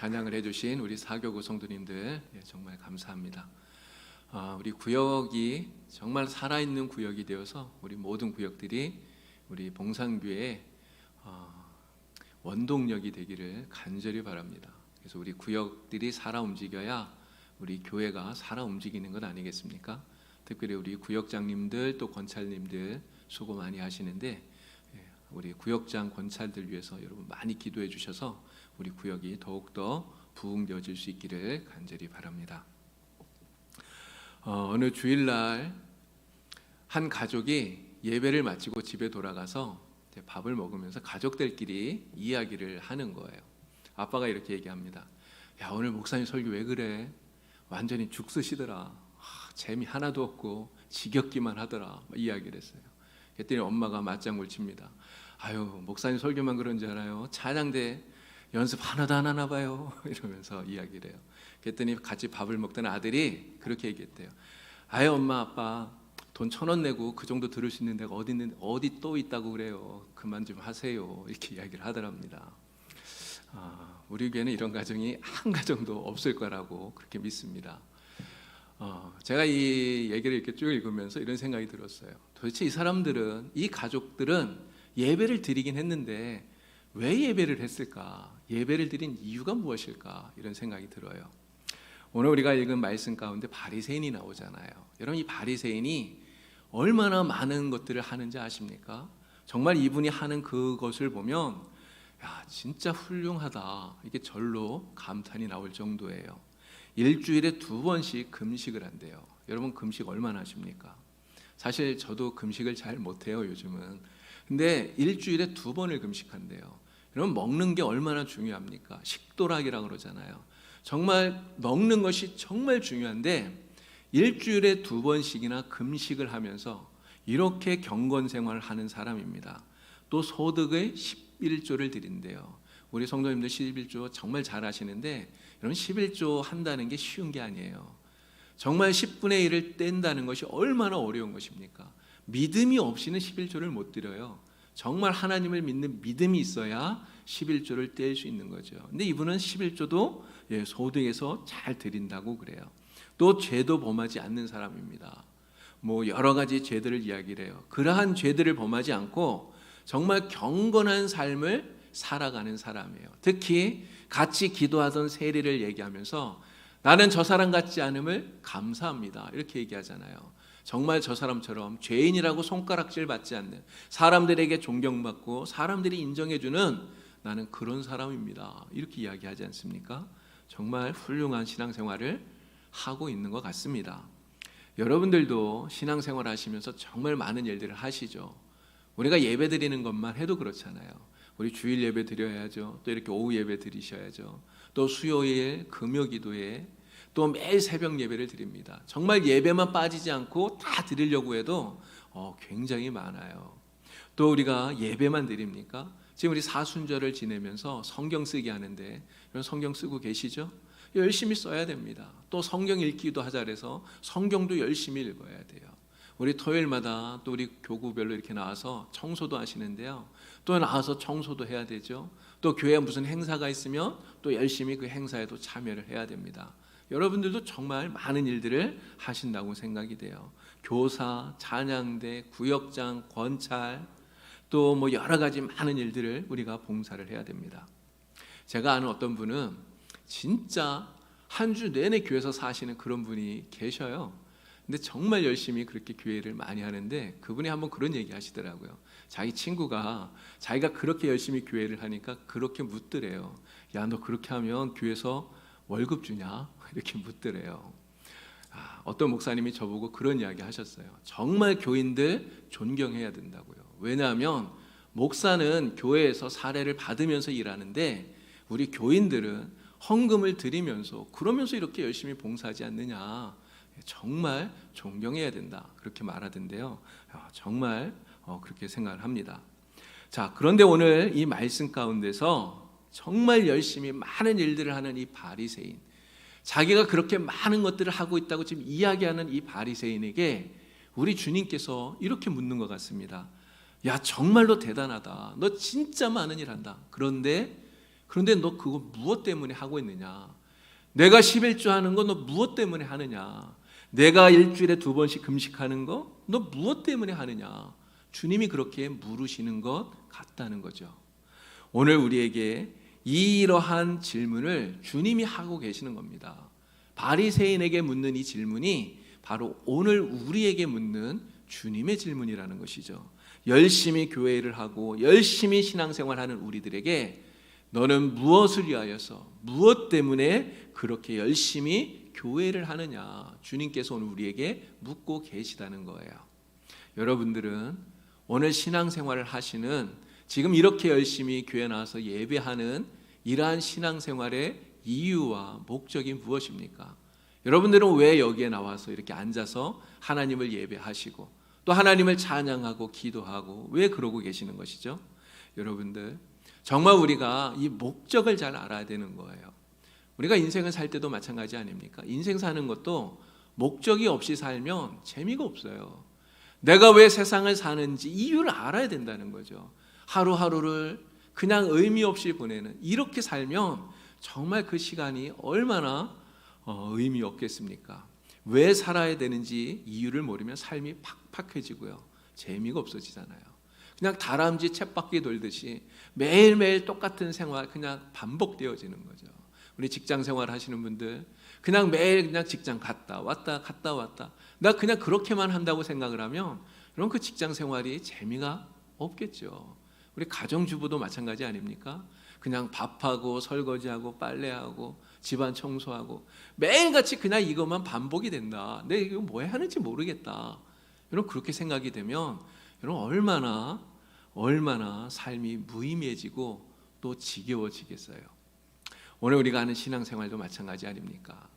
찬양을 해주신 우리 사교구 성도님들 정말 감사합니다. 우리 구역이 정말 살아있는 구역이 되어서 우리 모든 구역들이 우리 봉산교회의 원동력이 되기를 간절히 바랍니다. 그래서 우리 구역들이 살아 움직여야 우리 교회가 살아 움직이는 것 아니겠습니까? 특별히 우리 구역장님들 또 권찰님들 수고 많이 하시는데 우리 구역장 권찰들 위해서 여러분 많이 기도해 주셔서 우리 구역이 더욱더 부흥되어질 수 있기를 간절히 바랍니다. 어느 주일날 한 가족이 예배를 마치고 집에 돌아가서 밥을 먹으면서 가족들끼리 이야기를 하는 거예요. 아빠가 이렇게 얘기합니다. 야, 오늘 목사님 설교 왜 그래? 완전히 죽 쓰시더라. 재미 하나도 없고 지겹기만 하더라. 이야기를 했어요. 그랬더니 엄마가 맞장구를 칩니다. 아유, 목사님 설교만 그런 줄 알아요. 찬양대 연습 하나도 안 하나 봐요. 이러면서 이야기를 해요. 그랬더니 같이 밥을 먹던 아들이 그렇게 얘기했대요. 아유, 엄마 아빠 돈 1,000원 내고 그 정도 들을 수 있는 데가 어디 또 있다고 그래요. 그만 좀 하세요. 이렇게 이야기를 하더랍니다. 우리 교회는 이런 가정이 한 가정도 없을 거라고 그렇게 믿습니다. 제가 이 얘기를 이렇게 쭉 읽으면서 이런 생각이 들었어요. 도대체 이 사람들은, 이 가족들은 예배를 드리긴 했는데 왜 예배를 했을까? 예배를 드린 이유가 무엇일까? 이런 생각이 들어요. 오늘 우리가 읽은 말씀 가운데 바리새인이 나오잖아요. 여러분, 이 바리새인이 얼마나 많은 것들을 하는지 아십니까? 정말 이분이 하는 그것을 보면 야, 진짜 훌륭하다. 이게 절로 감탄이 나올 정도예요. 일주일에 2번씩 금식을 한대요. 여러분, 금식 얼마나 하십니까? 사실 저도 금식을 잘 못해요, 요즘은. 근데 일주일에 2번을 금식한대요. 여러분, 먹는 게 얼마나 중요합니까? 식도락이라고 그러잖아요. 정말 먹는 것이 정말 중요한데 일주일에 2번씩이나 금식을 하면서 이렇게 경건 생활을 하는 사람입니다. 또 소득의 11조를 드린대요. 우리 성도님들 11조 정말 잘 하시는데 여러분, 11조 한다는 게 쉬운 게 아니에요. 정말 10분의 1을 뗀다는 것이 얼마나 어려운 것입니까? 믿음이 없이는 11조를 못 드려요. 정말 하나님을 믿는 믿음이 있어야 11조를 뗄 수 있는 거죠. 근데 이분은 11조도 소득에서 잘 드린다고 그래요. 또 죄도 범하지 않는 사람입니다. 뭐 여러 가지 죄들을 이야기를 해요. 그러한 죄들을 범하지 않고 정말 경건한 삶을 살아가는 사람이에요. 특히 같이 기도하던 세리를 얘기하면서 나는 저 사람 같지 않음을 감사합니다. 이렇게 얘기하잖아요. 정말 저 사람처럼 죄인이라고 손가락질 받지 않는, 사람들에게 존경받고 사람들이 인정해주는 나는 그런 사람입니다. 이렇게 이야기하지 않습니까? 정말 훌륭한 신앙생활을 하고 있는 것 같습니다. 여러분들도 신앙생활 하시면서 정말 많은 일들을 하시죠. 우리가 예배 드리는 것만 해도 그렇잖아요. 우리 주일 예배 드려야죠. 또 이렇게 오후 예배 드리셔야죠. 또 수요일 금요기도에 또 매일 새벽 예배를 드립니다. 정말 예배만 빠지지 않고 다 드리려고 해도 굉장히 많아요. 또 우리가 예배만 드립니까? 지금 우리 사순절을 지내면서 성경 쓰기 하는데 이런 성경 쓰고 계시죠? 열심히 써야 됩니다. 또 성경 읽기도 하자 그래서 성경도 열심히 읽어야 돼요. 우리 토요일마다 또 우리 교구별로 이렇게 나와서 청소도 하시는데요. 또 나와서 청소도 해야 되죠. 또 교회에 무슨 행사가 있으면 또 열심히 그 행사에도 참여를 해야 됩니다. 여러분들도 정말 많은 일들을 하신다고 생각이 돼요. 교사, 찬양대, 구역장, 권찰, 또 뭐 여러 가지 많은 일들을 우리가 봉사를 해야 됩니다. 제가 아는 어떤 분은 진짜 한 주 내내 교회에서 사시는 그런 분이 계셔요. 근데 정말 열심히 그렇게 교회를 많이 하는데 그분이 한번 그런 얘기 하시더라고요. 자기 친구가 자기가 그렇게 열심히 교회를 하니까 그렇게 묻더래요. 야, 너 그렇게 하면 교회에서 월급 주냐? 이렇게 묻더래요. 어떤 목사님이 저보고 그런 이야기 하셨어요. 정말 교인들 존경해야 된다고요. 왜냐하면 목사는 교회에서 사례를 받으면서 일하는데 우리 교인들은 헌금을 드리면서 그러면서 이렇게 열심히 봉사하지 않느냐. 정말 존경해야 된다. 그렇게 말하던데요. 정말 그렇게 생각을 합니다. 자, 그런데 오늘 이 말씀 가운데서 정말 열심히 많은 일들을 하는 이 바리새인, 자기가 그렇게 많은 것들을 하고 있다고 지금 이야기하는 이 바리새인에게 우리 주님께서 이렇게 묻는 것 같습니다. 야, 정말로 대단하다. 너 진짜 많은 일 한다. 그런데 그런데 너 그거 무엇 때문에 하고 있느냐? 내가 11조 하는 거 너 무엇 때문에 하느냐? 내가 일주일에 2번씩 금식하는 거 너 무엇 때문에 하느냐? 주님이 그렇게 물으시는 것 같다는 거죠. 오늘 우리에게 이러한 질문을 주님이 하고 계시는 겁니다. 바리새인에게 묻는 이 질문이 바로 오늘 우리에게 묻는 주님의 질문이라는 것이죠. 열심히 교회를 하고 열심히 신앙생활하는 우리들에게 너는 무엇을 위하여서 무엇 때문에 그렇게 열심히 교회를 하느냐, 주님께서 오늘 우리에게 묻고 계시다는 거예요. 여러분들은 오늘 신앙생활을 하시는, 지금 이렇게 열심히 교회 나와서 예배하는 이러한 신앙생활의 이유와 목적이 무엇입니까? 여러분들은 왜 여기에 나와서 이렇게 앉아서 하나님을 예배하시고 또 하나님을 찬양하고 기도하고 왜 그러고 계시는 것이죠? 여러분들, 정말 우리가 이 목적을 잘 알아야 되는 거예요. 우리가 인생을 살 때도 마찬가지 아닙니까? 인생 사는 것도 목적이 없이 살면 재미가 없어요. 내가 왜 세상을 사는지 이유를 알아야 된다는 거죠. 하루하루를 그냥 의미 없이 보내는, 이렇게 살면 정말 그 시간이 얼마나 의미 없겠습니까? 왜 살아야 되는지 이유를 모르면 삶이 팍팍해지고요, 재미가 없어지잖아요. 그냥 다람쥐 쳇바퀴 돌듯이 매일매일 똑같은 생활 그냥 반복되어지는 거죠. 우리 직장 생활 하시는 분들 그냥 매일 그냥 직장 갔다 왔다 갔다 왔다, 나 그냥 그렇게만 한다고 생각을 하면 그럼 그 직장 생활이 재미가 없겠죠. 우리 가정주부도 마찬가지 아닙니까? 그냥 밥하고 설거지하고 빨래하고 집안 청소하고 매일같이 그냥 이것만 반복이 된다. 내가 이거 뭐 하는지 모르겠다. 여러분 그렇게 생각이 되면 여러분 얼마나 삶이 무의미해지고 또 지겨워지겠어요. 오늘 우리가 하는 신앙생활도 마찬가지 아닙니까?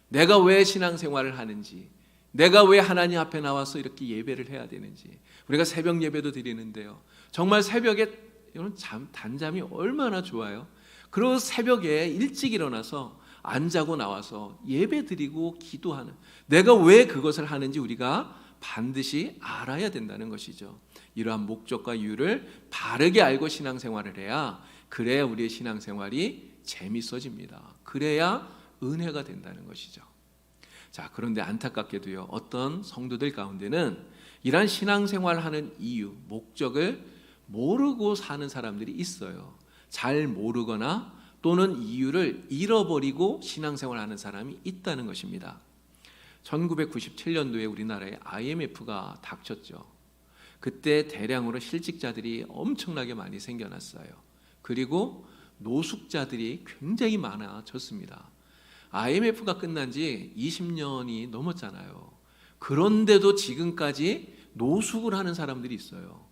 내가 왜 신앙생활을 하는지, 내가 왜 하나님 앞에 나와서 이렇게 예배를 해야 되는지, 우리가 새벽 예배도 드리는데요, 정말 새벽에 여러분 단잠이 얼마나 좋아요. 그리고 새벽에 일찍 일어나서 안 자고 나와서 예배 드리고 기도하는, 내가 왜 그것을 하는지 우리가 반드시 알아야 된다는 것이죠. 이러한 목적과 이유를 바르게 알고 신앙생활을 해야, 그래야 우리의 신앙생활이 재밌어집니다. 그래야 은혜가 된다는 것이죠. 자, 그런데 안타깝게도요, 어떤 성도들 가운데는 이러한 신앙생활을 하는 이유, 목적을 모르고 사는 사람들이 있어요. 잘 모르거나 또는 이유를 잃어버리고 신앙생활을 하는 사람이 있다는 것입니다. 1997년도에 우리나라에 IMF가 닥쳤죠. 그때 대량으로 실직자들이 엄청나게 많이 생겨났어요. 그리고 노숙자들이 굉장히 많아졌습니다. IMF가 끝난 지 20년이 넘었잖아요. 그런데도 지금까지 노숙을 하는 사람들이 있어요.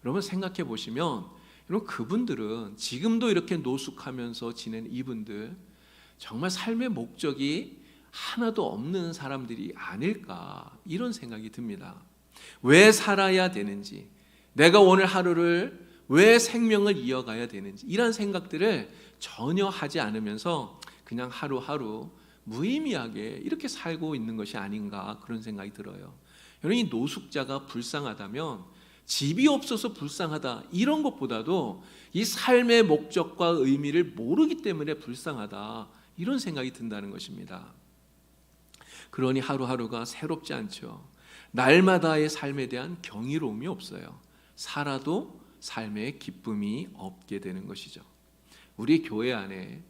여러분 생각해 보시면, 여러분 그분들은 지금도 이렇게 노숙하면서 지낸 이분들, 정말 삶의 목적이 하나도 없는 사람들이 아닐까, 이런 생각이 듭니다. 왜 살아야 되는지, 내가 오늘 하루를 왜 생명을 이어가야 되는지, 이런 생각들을 전혀 하지 않으면서 그냥 하루하루 무의미하게 이렇게 살고 있는 것이 아닌가, 그런 생각이 들어요. 여러분, 이 노숙자가 불쌍하다면 집이 없어서 불쌍하다, 이런 것보다도 이 삶의 목적과 의미를 모르기 때문에 불쌍하다, 이런 생각이 든다는 것입니다. 그러니 하루하루가 새롭지 않죠. 날마다의 삶에 대한 경이로움이 없어요. 살아도 삶의 기쁨이 없게 되는 것이죠. 우리 교회 안에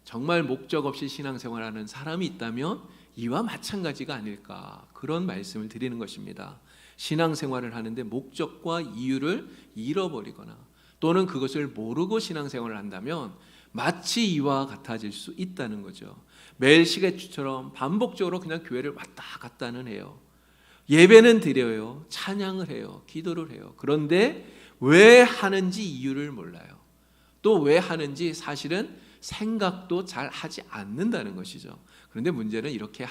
정말 목적 없이 신앙생활하는 사람이 있다면 이와 마찬가지가 아닐까, 그런 말씀을 드리는 것입니다. 신앙생활을 하는데 목적과 이유를 잃어버리거나 또는 그것을 모르고 신앙생활을 한다면 마치 이와 같아질 수 있다는 거죠. 매일 시계추처럼 반복적으로 그냥 교회를 왔다 갔다는 해요. 예배는 드려요, 찬양을 해요, 기도를 해요. 그런데 왜 하는지 이유를 몰라요. 또 왜 하는지 사실은 생각도 잘 하지 않는다는 것이죠. 그런데 문제는 이렇게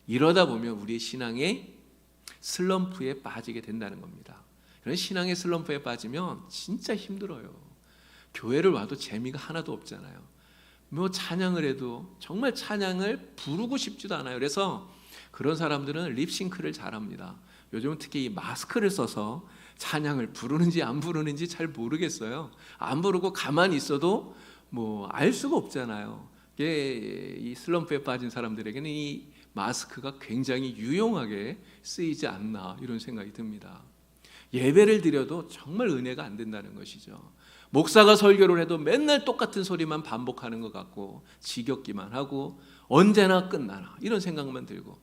이러다 보면 우리의 신앙의 슬럼프에 빠지게 된다는 겁니다. 그런 신앙의 슬럼프에 빠지면 진짜 힘들어요. 교회를 와도 재미가 하나도 없잖아요. 뭐 찬양을 해도 정말 찬양을 부르고 싶지도 않아요. 그래서 그런 사람들은 립싱크를 잘합니다. 요즘은 특히 이 마스크를 써서 찬양을 부르는지 안 부르는지 잘 모르겠어요. 안 부르고 가만히 있어도 알 수가 없잖아요. 이 슬럼프에 빠진 사람들에게는 이 마스크가 굉장히 유용하게 쓰이지 않나 이런 생각이 듭니다. 예배를 드려도 정말 은혜가 안 된다는 것이죠. 목사가 설교를 해도 맨날 똑같은 소리만 반복하는 것 같고 지겹기만 하고 언제나 끝나나 이런 생각만 들고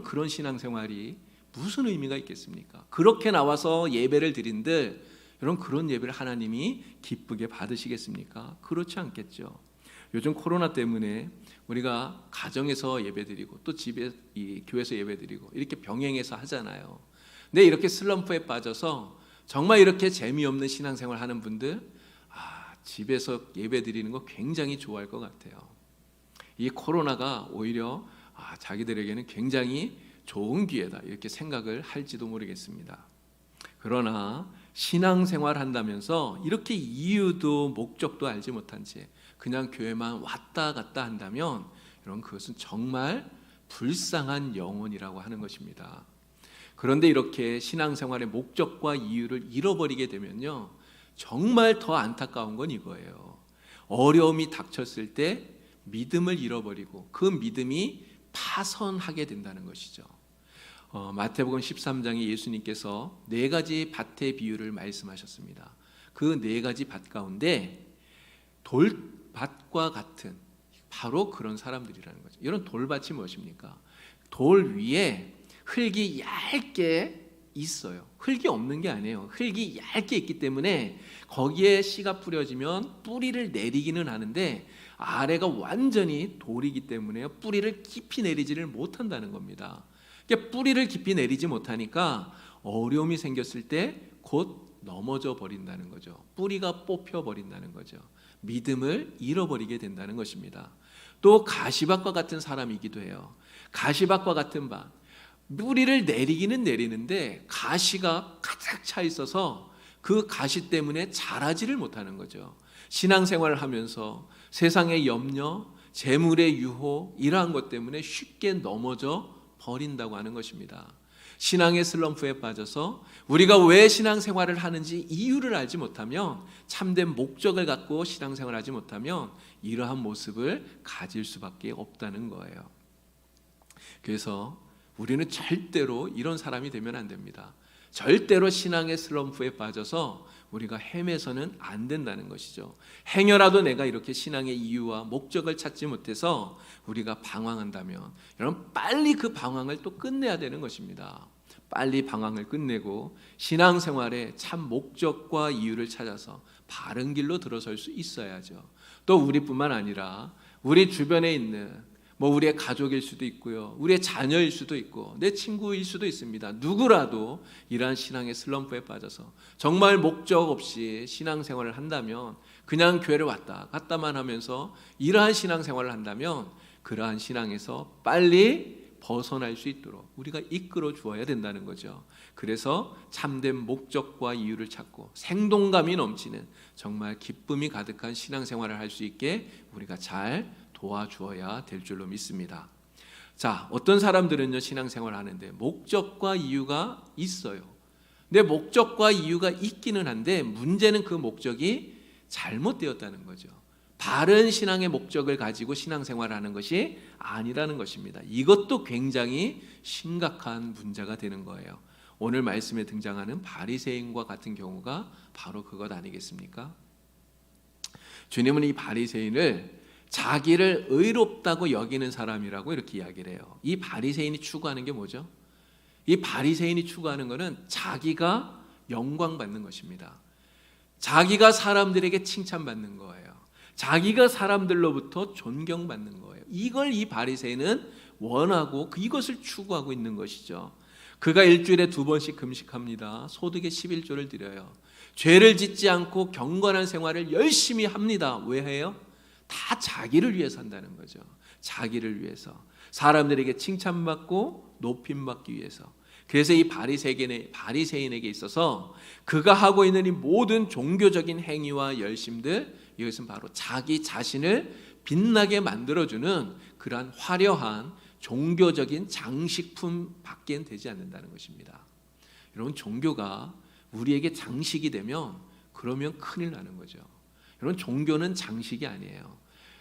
그런 신앙생활이 무슨 의미가 있겠습니까? 그렇게 나와서 예배를 드린들 그런 예배를 하나님이 기쁘게 받으시겠습니까? 그렇지 않겠죠. 요즘 코로나 때문에 우리가 가정에서 예배드리고 또 집에 교회에서 예배드리고 이렇게 병행해서 하잖아요. 근데 이렇게 슬럼프에 빠져서 정말 이렇게 재미없는 신앙생활 하는 분들 집에서 예배드리는 거 굉장히 좋아할 것 같아요. 이 코로나가 오히려 자기들에게는 굉장히 좋은 기회다 이렇게 생각을 할지도 모르겠습니다. 그러나 신앙생활 한다면서 이렇게 이유도 목적도 알지 못한 채 그냥 교회만 왔다 갔다 한다면 그것은 정말 불쌍한 영혼이라고 하는 것입니다. 그런데 이렇게 신앙생활의 목적과 이유를 잃어버리게 되면요 정말 더 안타까운 건 이거예요. 어려움이 닥쳤을 때 믿음을 잃어버리고 그 믿음이 파선하게 된다는 것이죠. 마태복음 13장에 예수님께서 4가지 밭의 비유를 말씀하셨습니다. 그 4가지 밭 가운데 돌밭과 같은 바로 그런 사람들이라는 거죠. 이런 돌밭이 무엇입니까? 돌 위에 흙이 얇게 있어요. 흙이 없는 게 아니에요. 흙이 얇게 있기 때문에 거기에 씨가 뿌려지면 뿌리를 내리기는 하는데 아래가 완전히 돌이기 때문에 뿌리를 깊이 내리지를 못한다는 겁니다. 그러니까 뿌리를 깊이 내리지 못하니까 어려움이 생겼을 때 곧 넘어져 버린다는 거죠. 뿌리가 뽑혀 버린다는 거죠. 믿음을 잃어버리게 된다는 것입니다. 또 가시밭과 같은 사람이기도 해요. 가시밭과 같은 밭, 뿌리를 내리기는 내리는데 가시가 가득 차 있어서 그 가시 때문에 자라지를 못하는 거죠. 신앙생활을 하면서 세상의 염려, 재물의 유혹 이러한 것 때문에 쉽게 넘어져 버린다고 하는 것입니다. 신앙의 슬럼프에 빠져서 우리가 왜 신앙생활을 하는지 이유를 알지 못하면 참된 목적을 갖고 신앙생활을 하지 못하면 이러한 모습을 가질 수밖에 없다는 거예요. 그래서 우리는 절대로 이런 사람이 되면 안 됩니다. 절대로 신앙의 슬럼프에 빠져서 우리가 헤매서는 안 된다는 것이죠. 행여라도 내가 이렇게 신앙의 이유와 목적을 찾지 못해서 우리가 방황한다면 여러분 빨리 그 방황을 또 끝내야 되는 것입니다. 빨리 방황을 끝내고 신앙생활의 참 목적과 이유를 찾아서 바른 길로 들어설 수 있어야죠. 또 우리뿐만 아니라 우리 주변에 있는 우리의 가족일 수도 있고요, 우리의 자녀일 수도 있고 내 친구일 수도 있습니다. 누구라도 이러한 신앙의 슬럼프에 빠져서 정말 목적 없이 신앙생활을 한다면 그냥 교회를 왔다 갔다만 하면서 이러한 신앙생활을 한다면 그러한 신앙에서 빨리 벗어날 수 있도록 우리가 이끌어 주어야 된다는 거죠. 그래서 참된 목적과 이유를 찾고 생동감이 넘치는 정말 기쁨이 가득한 신앙생활을 할 수 있게 우리가 잘 도와주어야 될 줄로 믿습니다. 자, 어떤 사람들은요 신앙생활을 하는데 목적과 이유가 있어요. 근데 목적과 이유가 있기는 한데 문제는 그 목적이 잘못되었다는 거죠. 바른 신앙의 목적을 가지고 신앙생활을 하는 것이 아니라는 것입니다. 이것도 굉장히 심각한 문제가 되는 거예요. 오늘 말씀에 등장하는 바리새인과 같은 경우가 바로 그것 아니겠습니까? 주님은 이 바리새인을 자기를 의롭다고 여기는 사람이라고 이렇게 이야기를 해요. 이 바리새인이 추구하는 게 뭐죠? 이 바리새인이 추구하는 것은 자기가 영광받는 것입니다. 자기가 사람들에게 칭찬받는 거예요. 자기가 사람들로부터 존경받는 거예요. 이걸 이 바리새인은 원하고 이것을 추구하고 있는 것이죠. 그가 일주일에 2번씩 금식합니다. 소득의 11조를 드려요. 죄를 짓지 않고 경건한 생활을 열심히 합니다. 왜 해요? 다 자기를 위해서 한다는 거죠. 자기를 위해서, 사람들에게 칭찬받고 높임받기 위해서. 그래서 이 바리새인에게 있어서 그가 하고 있는 이 모든 종교적인 행위와 열심들, 이것은 바로 자기 자신을 빛나게 만들어주는 그러한 화려한 종교적인 장식품 밖엔 되지 않는다는 것입니다. 여러분, 종교가 우리에게 장식이 되면 그러면 큰일 나는 거죠. 여러분, 종교는 장식이 아니에요.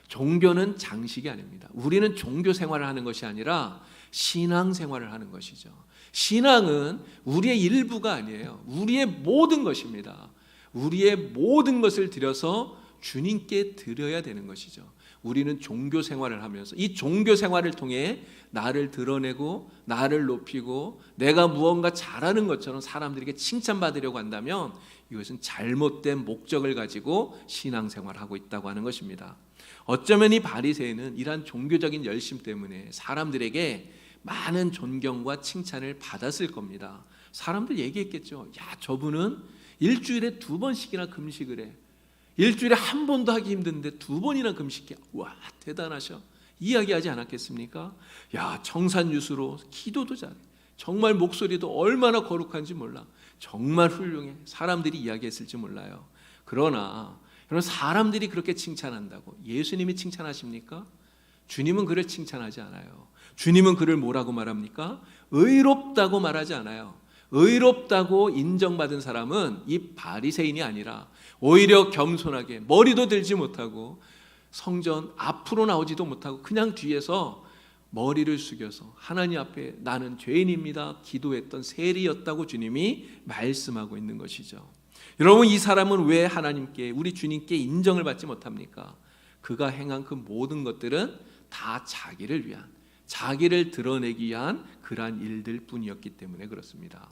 종교는 장식이 아닙니다. 우리는 종교 생활을 하는 것이 아니라 신앙 생활을 하는 것이죠. 신앙은 우리의 일부가 아니에요. 우리의 모든 것입니다. 우리의 모든 것을 들여서 주님께 드려야 되는 것이죠. 우리는 종교 생활을 하면서 이 종교 생활을 통해 나를 드러내고 나를 높이고 내가 무언가 잘하는 것처럼 사람들에게 칭찬받으려고 한다면 이것은 잘못된 목적을 가지고 신앙생활을 하고 있다고 하는 것입니다. 어쩌면 이 바리새인은 이러한 종교적인 열심 때문에 사람들에게 많은 존경과 칭찬을 받았을 겁니다. 사람들 얘기했겠죠. 야, 저분은 일주일에 2번씩이나 금식을 해. 일주일에 한 번도 하기 힘든데 2번이나 금식해. 와, 대단하셔. 이야기하지 않았겠습니까? 야, 청산유수로 기도도 잘해. 정말 목소리도 얼마나 거룩한지 몰라. 정말 훌륭해. 사람들이 이야기했을지 몰라요. 그러나 여러분, 사람들이 그렇게 칭찬한다고 예수님이 칭찬하십니까? 주님은 그를 칭찬하지 않아요. 주님은 그를 뭐라고 말합니까? 의롭다고 말하지 않아요. 의롭다고 인정받은 사람은 이 바리새인이 아니라 오히려 겸손하게 머리도 들지 못하고 성전 앞으로 나오지도 못하고 그냥 뒤에서 머리를 숙여서 하나님 앞에 나는 죄인입니다 기도했던 세리였다고 주님이 말씀하고 있는 것이죠. 여러분, 이 사람은 왜 하나님께, 우리 주님께 인정을 받지 못합니까? 그가 행한 그 모든 것들은 다 자기를 위한, 자기를 드러내기 위한 그러한 일들 뿐이었기 때문에 그렇습니다.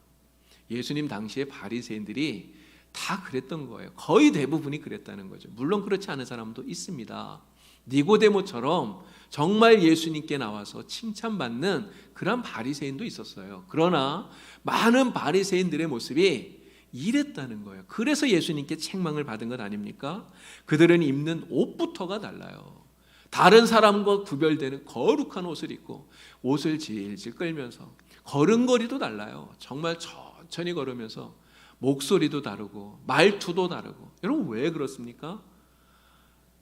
예수님 당시에 바리새인들이 다 그랬던 거예요. 거의 대부분이 그랬다는 거죠. 물론 그렇지 않은 사람도 있습니다. 니고데모처럼 정말 예수님께 나와서 칭찬받는 그런 바리새인도 있었어요. 그러나 많은 바리새인들의 모습이 이랬다는 거예요. 그래서 예수님께 책망을 받은 것 아닙니까? 그들은 입는 옷부터가 달라요. 다른 사람과 구별되는 거룩한 옷을 입고 옷을 질질 끌면서 걸음걸이도 달라요. 정말 천천히 걸으면서 목소리도 다르고 말투도 다르고. 여러분, 왜 그렇습니까?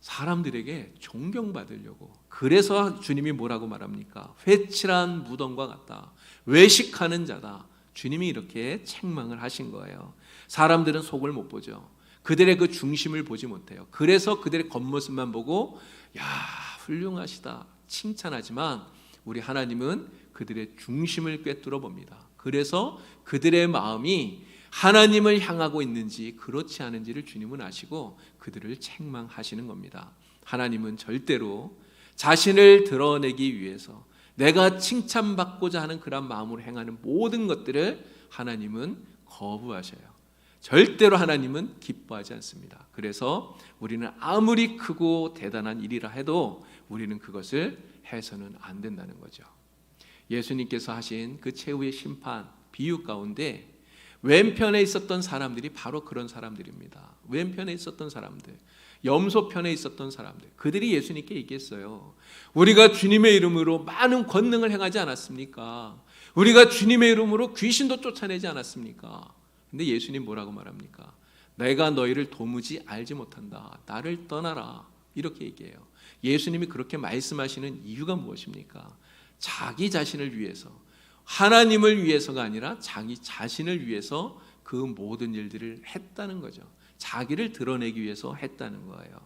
사람들에게 존경받으려고. 그래서 주님이 뭐라고 말합니까? 회칠한 무덤과 같다, 외식하는 자다. 주님이 이렇게 책망을 하신 거예요. 사람들은 속을 못 보죠. 그들의 그 중심을 보지 못해요. 그래서 그들의 겉모습만 보고 야, 훌륭하시다 칭찬하지만 우리 하나님은 그들의 중심을 꿰뚫어 봅니다. 그래서 그들의 마음이 하나님을 향하고 있는지 그렇지 않은지를 주님은 아시고 그들을 책망하시는 겁니다. 하나님은 절대로 자신을 드러내기 위해서 내가 칭찬받고자 하는 그런 마음으로 행하는 모든 것들을 하나님은 거부하셔요. 절대로 하나님은 기뻐하지 않습니다. 그래서 우리는 아무리 크고 대단한 일이라 해도 우리는 그것을 해서는 안 된다는 거죠. 예수님께서 하신 그 최후의 심판 비유 가운데 왼편에 있었던 사람들이 바로 그런 사람들입니다. 왼편에 있었던 사람들, 염소편에 있었던 사람들, 그들이 예수님께 얘기했어요. 우리가 주님의 이름으로 많은 권능을 행하지 않았습니까? 우리가 주님의 이름으로 귀신도 쫓아내지 않았습니까? 근데 예수님 뭐라고 말합니까? 내가 너희를 도무지 알지 못한다. 나를 떠나라. 이렇게 얘기해요. 예수님이 그렇게 말씀하시는 이유가 무엇입니까? 자기 자신을 위해서, 하나님을 위해서가 아니라 자기 자신을 위해서 그 모든 일들을 했다는 거죠. 자기를 드러내기 위해서 했다는 거예요.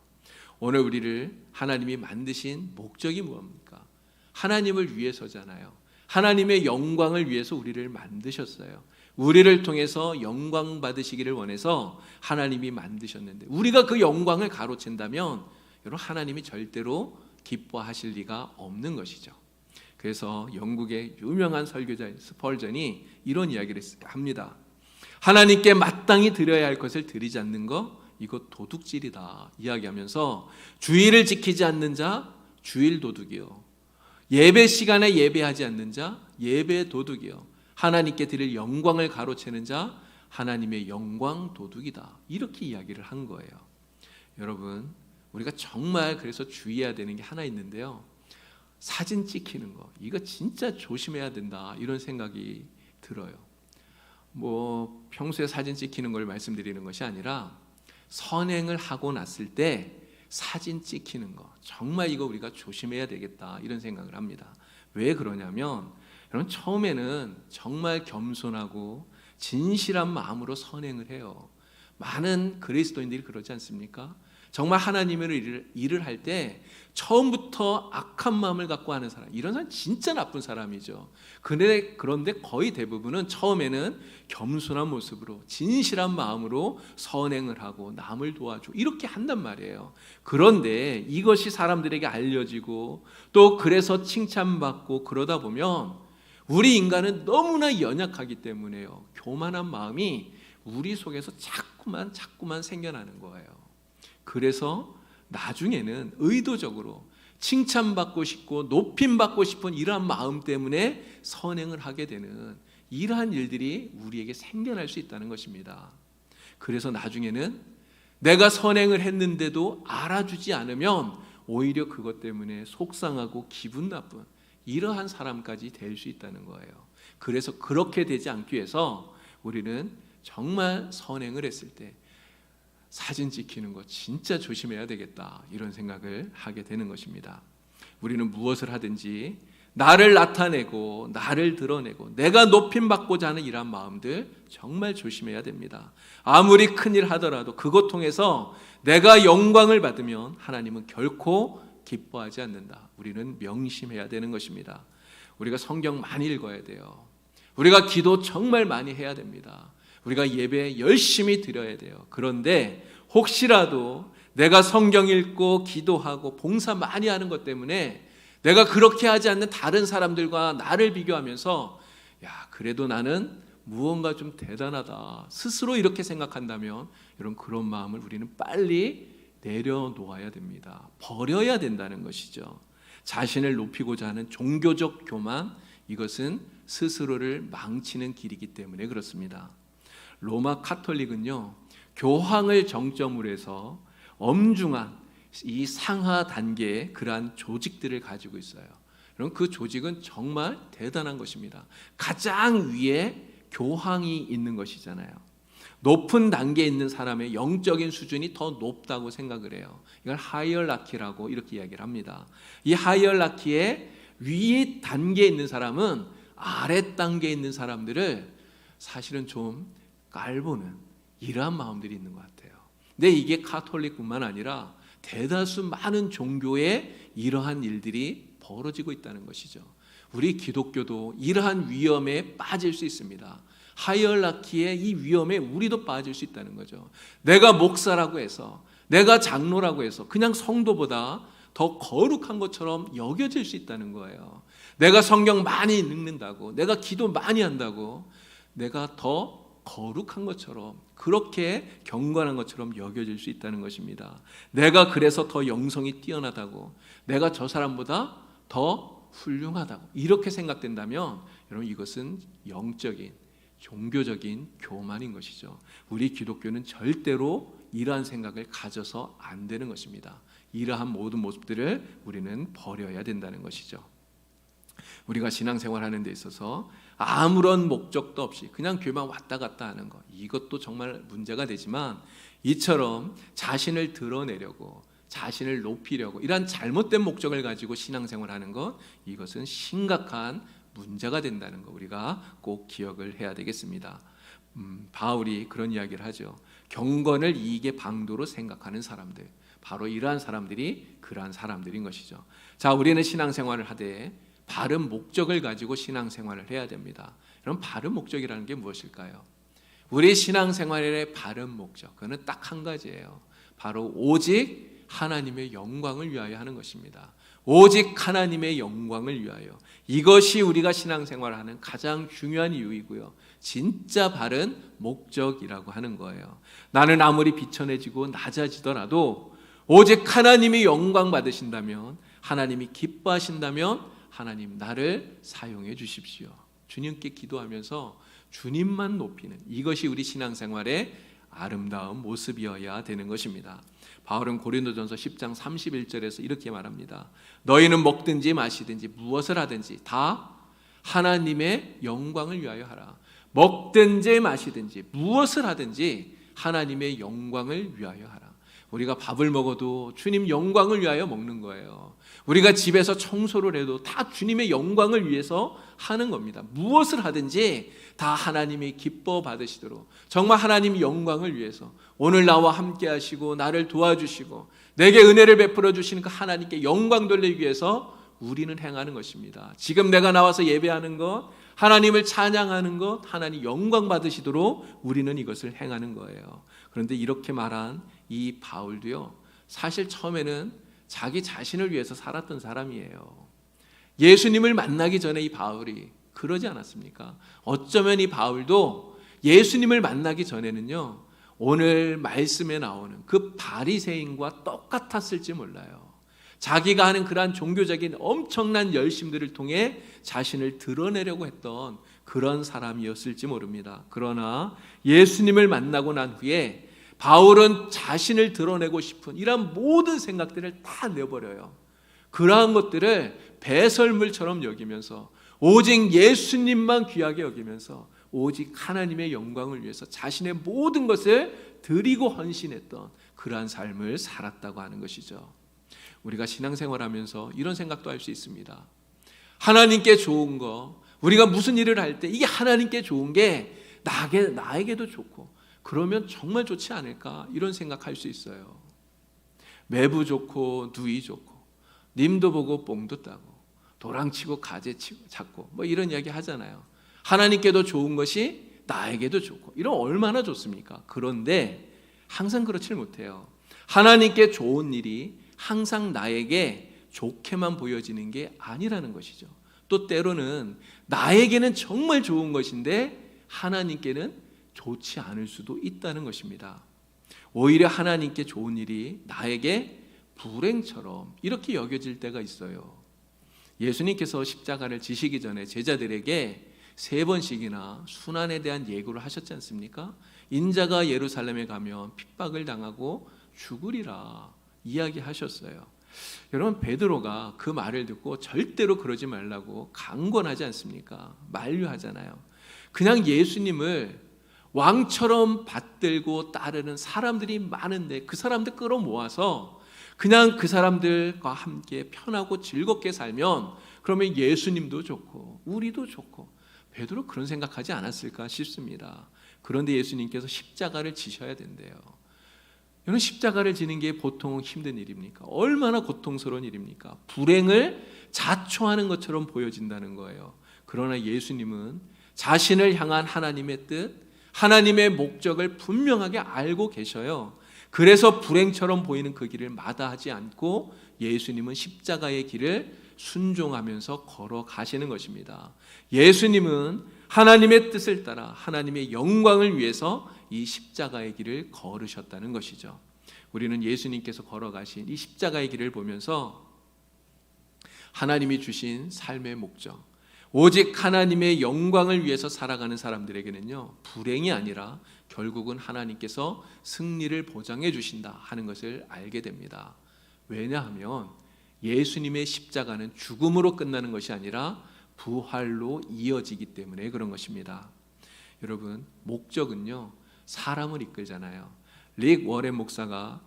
오늘 우리를 하나님이 만드신 목적이 무엇입니까? 하나님을 위해서잖아요. 하나님의 영광을 위해서 우리를 만드셨어요. 우리를 통해서 영광 받으시기를 원해서 하나님이 만드셨는데 우리가 그 영광을 가로챈다면 여러분, 하나님이 절대로 기뻐하실 리가 없는 것이죠. 그래서 영국의 유명한 설교자 스펄전이 이런 이야기를 합니다. 하나님께 마땅히 드려야 할 것을 드리지 않는 거, 이거 도둑질이다 이야기하면서 주일을 지키지 않는 자 주일 도둑이요, 예배 시간에 예배하지 않는 자 예배 도둑이요, 하나님께 드릴 영광을 가로채는 자 하나님의 영광 도둑이다, 이렇게 이야기를 한 거예요. 여러분, 우리가 정말 그래서 주의해야 되는 게 하나 있는데요, 사진 찍히는 거, 이거 진짜 조심해야 된다, 이런 생각이 들어요. 뭐 평소에 사진 찍히는 걸 말씀드리는 것이 아니라 선행을 하고 났을 때 사진 찍히는 거, 정말 이거 우리가 조심해야 되겠다, 이런 생각을 합니다. 왜 그러냐면 여러분, 처음에는 정말 겸손하고 진실한 마음으로 선행을 해요. 많은 그리스도인들이 그러지 않습니까? 정말 하나님의 일을 할 때 처음부터 악한 마음을 갖고 하는 사람, 이런 사람 진짜 나쁜 사람이죠. 그런데 거의 대부분은 처음에는 겸손한 모습으로 진실한 마음으로 선행을 하고 남을 도와주고 이렇게 한단 말이에요. 그런데 이것이 사람들에게 알려지고 또 그래서 칭찬받고 그러다 보면 우리 인간은 너무나 연약하기 때문에요. 교만한 마음이 우리 속에서 자꾸만 생겨나는 거예요. 그래서 나중에는 의도적으로 칭찬받고 싶고 높임받고 싶은 이러한 마음 때문에 선행을 하게 되는 이러한 일들이 우리에게 생겨날 수 있다는 것입니다. 그래서 나중에는 내가 선행을 했는데도 알아주지 않으면 오히려 그것 때문에 속상하고 기분 나쁜 이러한 사람까지 될 수 있다는 거예요. 그래서 그렇게 되지 않기 위해서 우리는 정말 선행을 했을 때 사진 찍히는 거 진짜 조심해야 되겠다, 이런 생각을 하게 되는 것입니다. 우리는 무엇을 하든지 나를 나타내고 나를 드러내고 내가 높임받고자 하는 이러한 마음들 정말 조심해야 됩니다. 아무리 큰일 하더라도 그것 통해서 내가 영광을 받으면 하나님은 결코 기뻐하지 않는다. 우리는 명심해야 되는 것입니다. 우리가 성경 많이 읽어야 돼요. 우리가 기도 정말 많이 해야 됩니다. 우리가 예배 열심히 드려야 돼요. 그런데 혹시라도 내가 성경 읽고 기도하고 봉사 많이 하는 것 때문에 내가 그렇게 하지 않는 다른 사람들과 나를 비교하면서 그래도 나는 무언가 좀 대단하다 스스로 이렇게 생각한다면 그런 마음을 우리는 빨리 내려놓아야 됩니다. 버려야 된다는 것이죠. 자신을 높이고자 하는 종교적 교만, 이것은 스스로를 망치는 길이기 때문에 그렇습니다. 로마 카톨릭은요, 교황을 정점으로 해서 엄중한 이 상하 단계의 그러한 조직들을 가지고 있어요. 그럼 그 조직은 정말 대단한 것입니다. 가장 위에 교황이 있는 것이잖아요. 높은 단계에 있는 사람의 영적인 수준이 더 높다고 생각을 해요. 이걸 하이어라키라고 이렇게 이야기를 합니다. 이 하이어라키의 위 단계에 있는 사람은 아래 단계에 있는 사람들을 사실은 좀 깔보는 이러한 마음들이 있는 것 같아요. 근데 이게 카톨릭뿐만 아니라 대다수 많은 종교에 이러한 일들이 벌어지고 있다는 것이죠. 우리 기독교도 이러한 위험에 빠질 수 있습니다. 하이어라키의 이 위험에 우리도 빠질 수 있다는 거죠. 내가 목사라고 해서, 내가 장로라고 해서 그냥 성도보다 더 거룩한 것처럼 여겨질 수 있다는 거예요. 내가 성경 많이 읽는다고, 내가 기도 많이 한다고 내가 더 거룩한 것처럼, 그렇게 경건한 것처럼 여겨질 수 있다는 것입니다. 내가 그래서 더 영성이 뛰어나다고, 내가 저 사람보다 더 훌륭하다고 이렇게 생각된다면 여러분, 이것은 영적인 종교적인 교만인 것이죠. 우리 기독교는 절대로 이러한 생각을 가져서 안 되는 것입니다. 이러한 모든 모습들을 우리는 버려야 된다는 것이죠. 우리가 신앙생활하는 데 있어서 아무런 목적도 없이 그냥 교회만 왔다 갔다 하는 것, 이것도 정말 문제가 되지만 이처럼 자신을 드러내려고, 자신을 높이려고 이러한 잘못된 목적을 가지고 신앙생활하는 것, 이것은 심각한 문제가 된다는 거 우리가 꼭 기억을 해야 되겠습니다. 바울이 그런 이야기를 하죠. 경건을 이익의 방도로 생각하는 사람들, 바로 이러한 사람들이 그러한 사람들인 것이죠. 자, 우리는 신앙생활을 하되 바른 목적을 가지고 신앙생활을 해야 됩니다. 그럼 바른 목적이라는 게 무엇일까요? 우리 신앙생활의 바른 목적, 그거는 딱 한 가지예요. 바로 오직 하나님의 영광을 위하여 하는 것입니다. 오직 하나님의 영광을 위하여. 이것이 우리가 신앙생활하는 가장 중요한 이유이고요, 진짜 바른 목적이라고 하는 거예요. 나는 아무리 비천해지고 낮아지더라도 오직 하나님이 영광 받으신다면, 하나님이 기뻐하신다면 하나님 나를 사용해 주십시오. 주님께 기도하면서 주님만 높이는, 이것이 우리 신앙생활의 아름다운 모습이어야 되는 것입니다. 바울은 고린도전서 10장 31절에서 이렇게 말합니다. 너희는 먹든지 마시든지 무엇을 하든지 다 하나님의 영광을 위하여 하라. 먹든지 마시든지 무엇을 하든지 하나님의 영광을 위하여 하라. 우리가 밥을 먹어도 주님 영광을 위하여 먹는 거예요. 우리가 집에서 청소를 해도 다 주님의 영광을 위해서 하는 겁니다. 무엇을 하든지 다 하나님이 기뻐 받으시도록, 정말 하나님 영광을 위해서 오늘 나와 함께 하시고 나를 도와주시고 내게 은혜를 베풀어 주시는 그 하나님께 영광 돌리기 위해서 우리는 행하는 것입니다. 지금 내가 나와서 예배하는 것, 하나님을 찬양하는 것, 하나님 영광 받으시도록 우리는 이것을 행하는 거예요. 그런데 이렇게 말한 이 바울도요, 사실 처음에는 자기 자신을 위해서 살았던 사람이에요. 예수님을 만나기 전에 이 바울이 그러지 않았습니까? 어쩌면 이 바울도 예수님을 만나기 전에는요, 오늘 말씀에 나오는 그 바리새인과 똑같았을지 몰라요. 자기가 하는 그러한 종교적인 엄청난 열심들을 통해 자신을 드러내려고 했던 그런 사람이었을지 모릅니다. 그러나 예수님을 만나고 난 후에 바울은 자신을 드러내고 싶은 이런 모든 생각들을 다 내버려요. 그러한 것들을 배설물처럼 여기면서 오직 예수님만 귀하게 여기면서 오직 하나님의 영광을 위해서 자신의 모든 것을 드리고 헌신했던 그러한 삶을 살았다고 하는 것이죠. 우리가 신앙생활하면서 이런 생각도 할 수 있습니다. 하나님께 좋은 거, 우리가 무슨 일을 할 때 이게 하나님께 좋은 게 나에게도 좋고 그러면 정말 좋지 않을까, 이런 생각할 수 있어요. 매부 좋고 누이 좋고 님도 보고 뽕도 따고 도랑치고 가재 찾고 뭐 이런 이야기 하잖아요. 하나님께도 좋은 것이 나에게도 좋고 이런 얼마나 좋습니까? 그런데 항상 그렇지 못해요. 하나님께 좋은 일이 항상 나에게 좋게만 보여지는 게 아니라는 것이죠. 또 때로는 나에게는 정말 좋은 것인데 하나님께는 좋지 않을 수도 있다는 것입니다. 오히려 하나님께 좋은 일이 나에게 불행처럼 이렇게 여겨질 때가 있어요. 예수님께서 십자가를 지시기 전에 제자들에게 3번씩이나 순환에 대한 예고를 하셨지 않습니까? 인자가 예루살렘에 가면 핍박을 당하고 죽으리라 이야기하셨어요. 여러분, 베드로가 그 말을 듣고 절대로 그러지 말라고 강권하지 않습니까? 만류하잖아요. 그냥 예수님을 왕처럼 받들고 따르는 사람들이 많은데 그 사람들 끌어모아서 그냥 그 사람들과 함께 편하고 즐겁게 살면 그러면 예수님도 좋고 우리도 좋고, 베드로 그런 생각하지 않았을까 싶습니다. 그런데 예수님께서 십자가를 지셔야 된대요. 여러분, 십자가를 지는 게 보통 힘든 일입니까? 얼마나 고통스러운 일입니까? 불행을 자초하는 것처럼 보여진다는 거예요. 그러나 예수님은 자신을 향한 하나님의 뜻, 하나님의 목적을 분명하게 알고 계셔요. 그래서 불행처럼 보이는 그 길을 마다하지 않고 예수님은 십자가의 길을 순종하면서 걸어가시는 것입니다. 예수님은 하나님의 뜻을 따라 하나님의 영광을 위해서 이 십자가의 길을 걸으셨다는 것이죠. 우리는 예수님께서 걸어가신 이 십자가의 길을 보면서 하나님이 주신 삶의 목적, 오직 하나님의 영광을 위해서 살아가는 사람들에게는요, 불행이 아니라 결국은 하나님께서 승리를 보장해 주신다 하는 것을 알게 됩니다. 왜냐하면 예수님의 십자가는 죽음으로 끝나는 것이 아니라 부활로 이어지기 때문에 그런 것입니다. 여러분, 목적은요, 사람을 이끌잖아요. 릭 워렌 목사가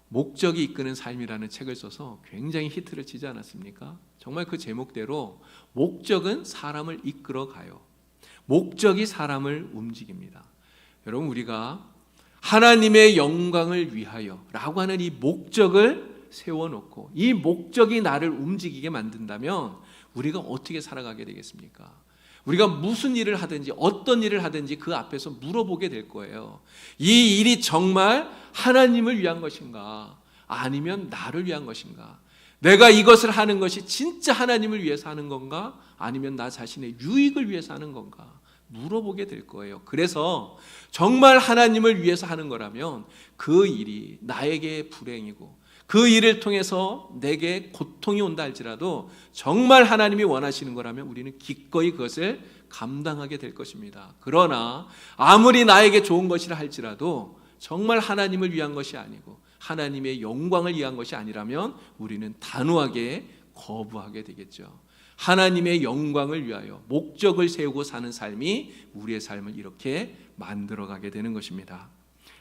목적이 이끄는 삶이라는 책을 써서 굉장히 히트를 치지 않았습니까? 정말 그 제목대로 목적은 사람을 이끌어 가요. 목적이 사람을 움직입니다. 여러분, 우리가 하나님의 영광을 위하여 라고 하는 이 목적을 세워놓고 이 목적이 나를 움직이게 만든다면 우리가 어떻게 살아가게 되겠습니까? 우리가 무슨 일을 하든지 어떤 일을 하든지 그 앞에서 물어보게 될 거예요. 이 일이 정말 하나님을 위한 것인가? 아니면 나를 위한 것인가? 내가 이것을 하는 것이 진짜 하나님을 위해서 하는 건가? 아니면 나 자신의 유익을 위해서 하는 건가? 물어보게 될 거예요. 그래서 정말 하나님을 위해서 하는 거라면 그 일이 나에게 불행이고 그 일을 통해서 내게 고통이 온다 할지라도 정말 하나님이 원하시는 거라면 우리는 기꺼이 그것을 감당하게 될 것입니다. 그러나 아무리 나에게 좋은 것이라 할지라도 정말 하나님을 위한 것이 아니고 하나님의 영광을 위한 것이 아니라면 우리는 단호하게 거부하게 되겠죠. 하나님의 영광을 위하여 목적을 세우고 사는 삶이 우리의 삶을 이렇게 만들어가게 되는 것입니다.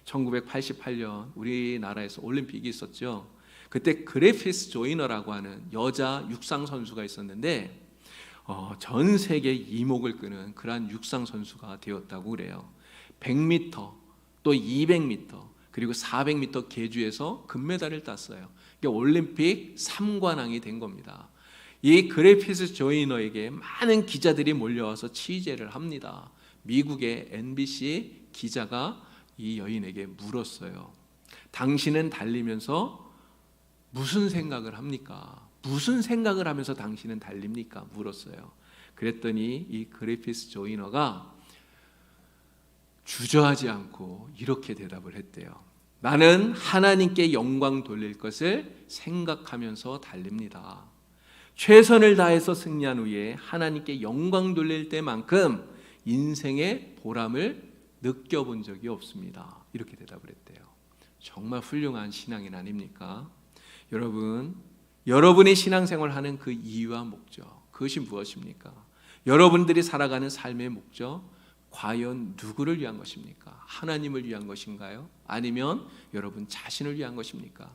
1988년 우리나라에서 올림픽이 있었죠. 그때 그래피스 조이너라고 하는 여자 육상 선수가 있었는데 전 세계 이목을 끄는 그러한 육상 선수가 되었다고 그래요. 100m, 또 200m, 그리고 400m 계주에서 금메달을 땄어요. 올림픽 3관왕이 된 겁니다. 이 그래피스 조이너에게 많은 기자들이 몰려와서 취재를 합니다. 미국의 NBC 기자가 이 여인에게 물었어요. 당신은 달리면서 무슨 생각을 합니까? 무슨 생각을 하면서 당신은 달립니까? 물었어요. 그랬더니 이 그래피스 조이너가 주저하지 않고 이렇게 대답을 했대요. 나는 하나님께 영광 돌릴 것을 생각하면서 달립니다. 최선을 다해서 승리한 후에 하나님께 영광 돌릴 때만큼 인생의 보람을 느껴본 적이 없습니다. 이렇게 대답을 했대요. 정말 훌륭한 신앙인 아닙니까? 여러분, 여러분의 신앙생활을 하는 그 이유와 목적, 그것이 무엇입니까? 여러분들이 살아가는 삶의 목적, 과연 누구를 위한 것입니까? 하나님을 위한 것인가요? 아니면 여러분 자신을 위한 것입니까?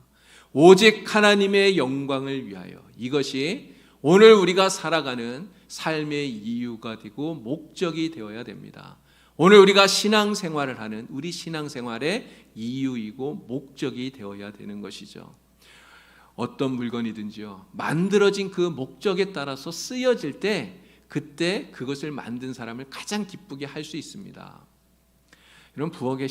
오직 하나님의 영광을 위하여, 이것이 오늘 우리가 살아가는 삶의 이유가 되고 목적이 되어야 됩니다. 오늘 우리가 신앙생활을 하는 우리 신앙생활의 이유이고 목적이 되어야 되는 것이죠. 어떤 물건이든지요, 만들어진 그 목적에 따라서 쓰여질 때 그때 그것을 만든 사람을 가장 기쁘게 할 수 있습니다. 이런 부엌의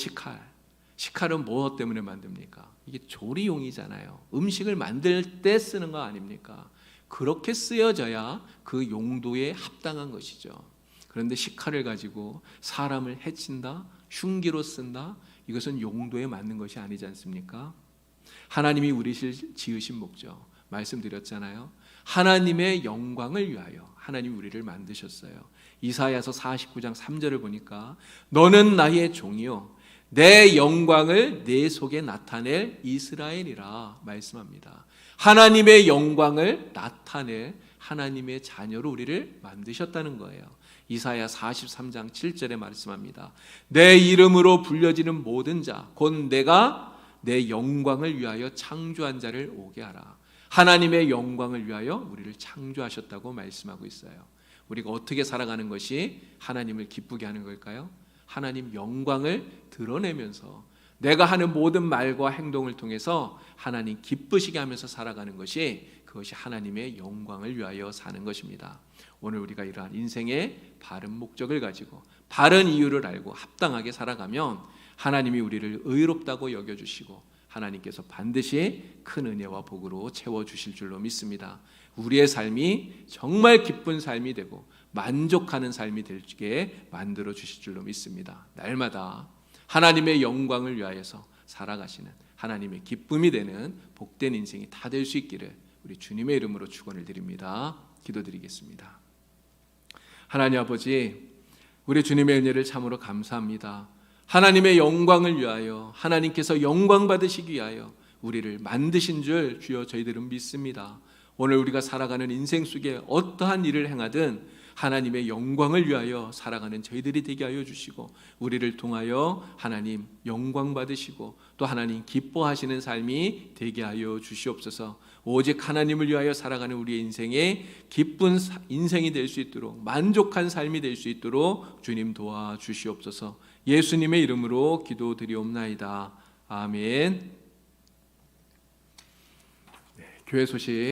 식칼은 무엇 때문에 만듭니까? 이게 조리용이잖아요. 음식을 만들 때 쓰는 거 아닙니까? 그렇게 쓰여져야 그 용도에 합당한 것이죠. 그런데 식칼을 가지고 사람을 해친다, 흉기로 쓴다, 이것은 용도에 맞는 것이 아니지 않습니까? 하나님이 우리를 지으신 목적 말씀드렸잖아요. 하나님의 영광을 위하여 하나님이 우리를 만드셨어요. 이사야서 49장 3절을 보니까 너는 나의 종이요 내 영광을 내 속에 나타낼 이스라엘이라 말씀합니다. 하나님의 영광을 나타낼 하나님의 자녀로 우리를 만드셨다는 거예요. 이사야 43장 7절에 말씀합니다. 내 이름으로 불려지는 모든 자 곧 내가 내 영광을 위하여 창조한 자를 오게 하라. 하나님의 영광을 위하여 우리를 창조하셨다고 말씀하고 있어요. 우리가 어떻게 살아가는 것이 하나님을 기쁘게 하는 걸까요? 하나님 영광을 드러내면서 내가 하는 모든 말과 행동을 통해서 하나님 기쁘시게 하면서 살아가는 것이, 그것이 하나님의 영광을 위하여 사는 것입니다. 오늘 우리가 이러한 인생의 바른 목적을 가지고 바른 이유를 알고 합당하게 살아가면 하나님이 우리를 의롭다고 여겨주시고 하나님께서 반드시 큰 은혜와 복으로 채워주실 줄로 믿습니다. 우리의 삶이 정말 기쁜 삶이 되고 만족하는 삶이 되게 만들어 주실 줄로 믿습니다. 날마다 하나님의 영광을 위하여서 살아가시는 하나님의 기쁨이 되는 복된 인생이 다 될 수 있기를 우리 주님의 이름으로 축원을 드립니다. 기도드리겠습니다. 하나님 아버지, 우리 주님의 은혜를 참으로 감사합니다. 하나님의 영광을 위하여, 하나님께서 영광 받으시기 위하여 우리를 만드신 줄 주여 저희들은 믿습니다. 오늘 우리가 살아가는 인생 속에 어떠한 일을 행하든 하나님의 영광을 위하여 살아가는 저희들이 되게 하여 주시고, 우리를 통하여 하나님 영광 받으시고 또 하나님 기뻐하시는 삶이 되게 하여 주시옵소서. 오직 하나님을 위하여 살아가는 우리의 인생에 기쁜 인생이 될 수 있도록, 만족한 삶이 될 수 있도록 주님 도와주시옵소서. 예수님의 이름으로 기도드리옵나이다. 아멘. 교회 소식